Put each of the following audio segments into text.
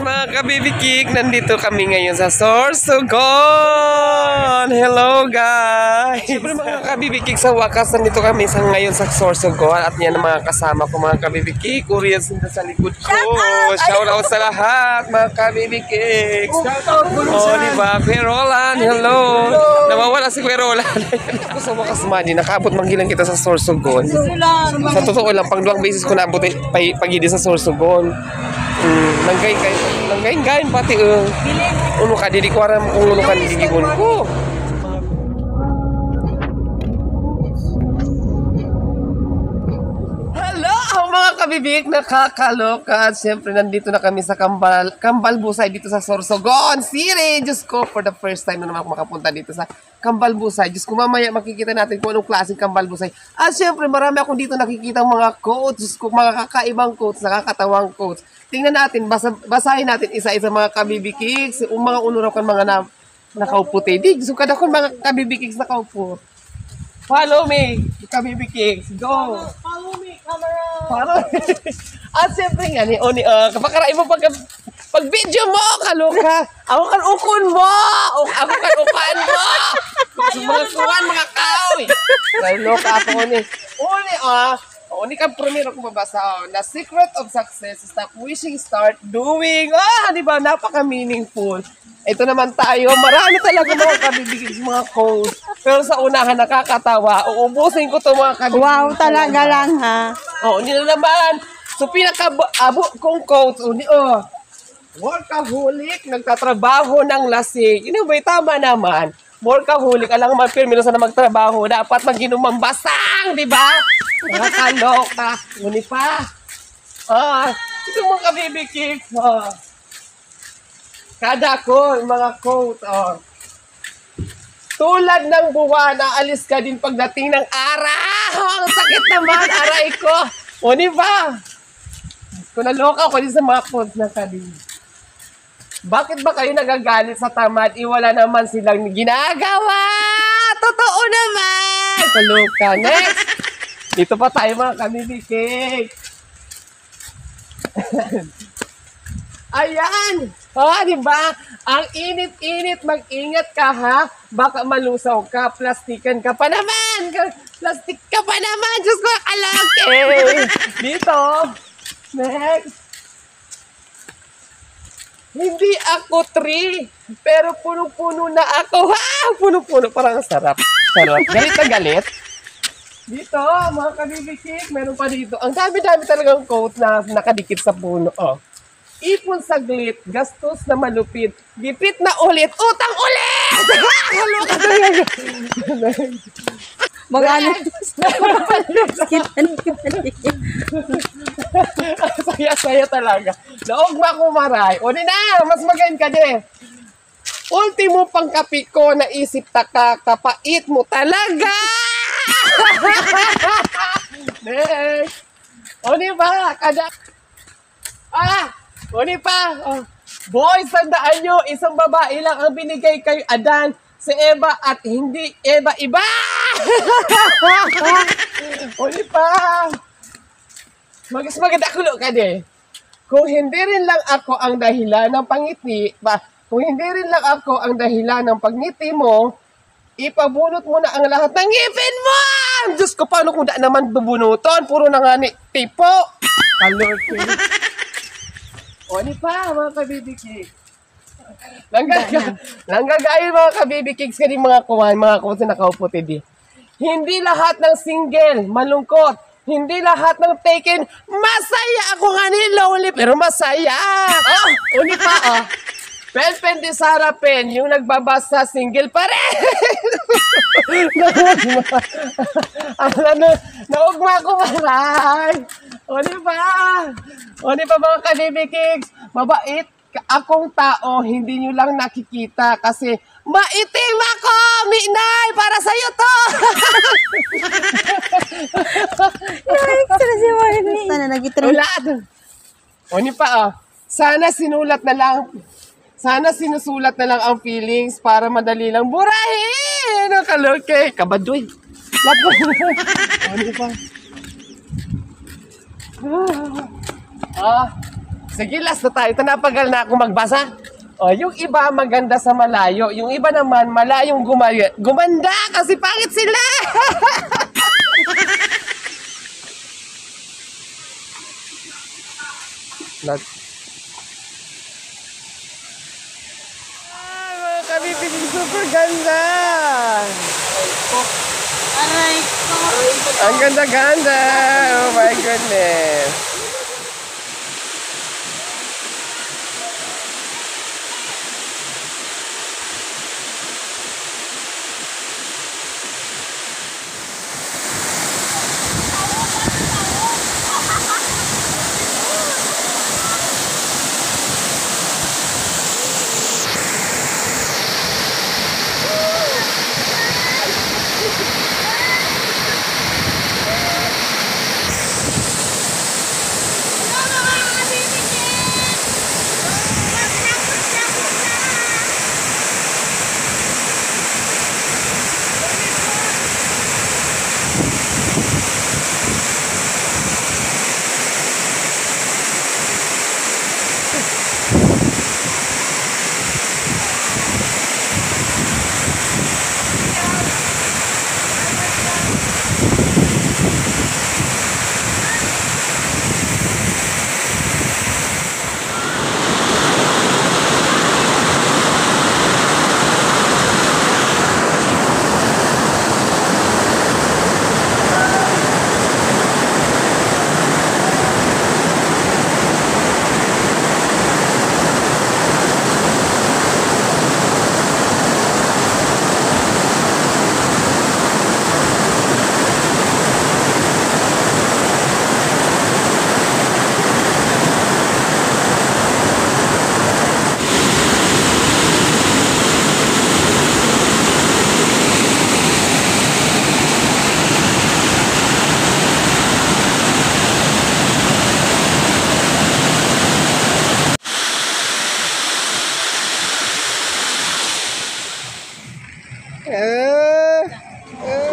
mga kabibikik, nandito kami ngayon sa Sorsogon. Hello guys. Siyempre mga kabibikik, sa wakas nandito kami ngayon sa Sorsogon. At yan ang mga kasama ko mga kabibikik. Koreans sa likod ko. Shout out sa lahat mga kabibikik. Oh, diba? Kuya Roland, hello. Nawawala si Kuya Roland. Ako sa wakas madi, nakabot manggilang kita sa Sorsogon. Sa totoo lang, pang 2 beses ko naabot pagidi sa Sorsogon. Langgay pati uno ka dili ko aram kung uno ka gigibon ko. Hello mga kabibik, nakakaloka. Siyempre nandito na kami sa Kambal Busay dito sa Sorsogon City. Diyos ko, for the first time na naman ako makapunta dito sa Kambal Busay. Diyos ko, mamaya makikita natin kung anong klaseng Kambal Busay. At siyempre marami akong dito nakikita mga quotes. Diyos ko, mga kakaibang quotes, nakakatawang quotes. Tingnan natin, basahin natin isa-isa mga kabibikiks. Mga unuraw kan mga nakauputi. Di, so kada ko mga kabibikiks nakaupo. Follow me, kabibikiks. Go! Follow me, camera! Follow me. At siyempre nga, kapakarain mo pag video mo, kaloka. Ako kan ukon mo! Ako kan ukaan mo! Mga kuwan, mga kaoy! Kaloka ako ni. Uni ka primero ko mabasa. The secret of success is stop wishing, start doing. Di ba? Napaka-meaningful. Ito naman tayo. Marami talaga mga kabibigis, mga quotes. Pero sa unahan, nakakatawa. Uubusin ko ito mga kabibigis. Wow, talaga lang ha. Hindi na naman. So, pinaka-abo kong quotes. Workaholic, nagtatrabaho ng lasing. Tama naman. Workaholic, alam mo, pero sa na magtrabaho, dapat mag-inumang basang, di ba? Nakakaloka. Ngunit pa. Ito mga kabibikik. Kada ko, mga quote. Tulad ng buwan, naalis ka din pagdating ng araw. Ang sakit naman, aray ko. Ngunit pa. Kung naloka ako din sa mga quotes na sabi. Bakit ba kayo nagagalit sa tamad? Wala naman silang ginagawa. Totoo naman. Kaloka. Next. Dito pa tayo mga kabibikik. Ayan. Diba? Ang init-init. Mag-ingat ka ha. Baka malusaw ka. Plastikan ka pa naman. Plastik ka pa naman. Diyos ko, kalaki. Dito. Next. Hindi ako 3, pero puno-puno na ako. Puno-puno, parang sarap. Galit na galit. Dito, mga kabibikik, meron pa dito. Ang dami-dami talagang quote na nakadikit sa puno. Ipon saglit, gastos na malupit, gipit na ulit, utang ulit! Halo ka talaga. Mag-ano? Saya-saya talaga. Naugma ko maray. Na, mas magaling ka din. Ultimo pang kapi ko, naisip taka, kapait mo talaga! Next. Diba? Boys, tandaan nyo, isang babae lang ang binigay kay Adan, si Eva at hindi Eva iba! Diba? Maganda kulo ka din. Kung hindi rin lang ako ang dahilan ng pangiti, pagniti mo, ipabunot mo na ang lahat ng ngipin mo! Diyos ko, paano kung daan naman bubunuton? Puro na nga ni tipo. Kalorki. Pa, mga kabibikik. Langgagayin mga kabibikik ka din mga kumain, mga kumain na nakaupo tidi. Hindi lahat ng single, malungkot. Hindi lahat ng taken, masaya. Ako nga ni lonely, pero masaya. Pen di sarapin, yung nagbabasa single pa rin. Naugma ko maray. Di ba mga kanibikigs, mabait akong tao, hindi nyo lang nakikita kasi maitim ako, Minay, para sa'yo to. Sana nag-itrip. Sana sinusulat na lang ang feelings para madali lang burahin. Kaloke. Kabadoy. Diba? Sige, last na tayo. Ito napagal na ako magbasa. O, yung iba maganda sa malayo. Yung iba naman malayong gumanda kasi pangit sila. Mga kabibig, super ganda. Aray ko. Ang ganda-ganda. Oh my goodness.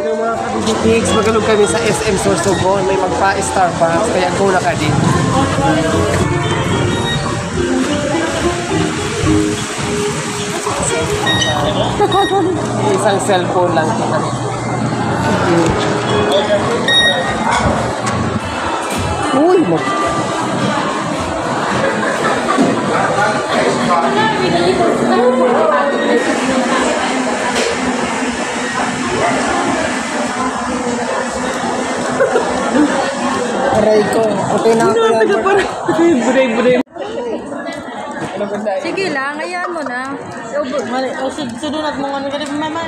Yung mga kabibitigs, magalog kami sa SM Sorsogon. May magpa-Starbucks, kaya go na ka din. Isang cellphone lang kita. Uy, mo. Aray ko. Okay na ako yan. Buday. Sige lang, hayaan mo na. Mali, o sunod mo nga ng ganun, mama.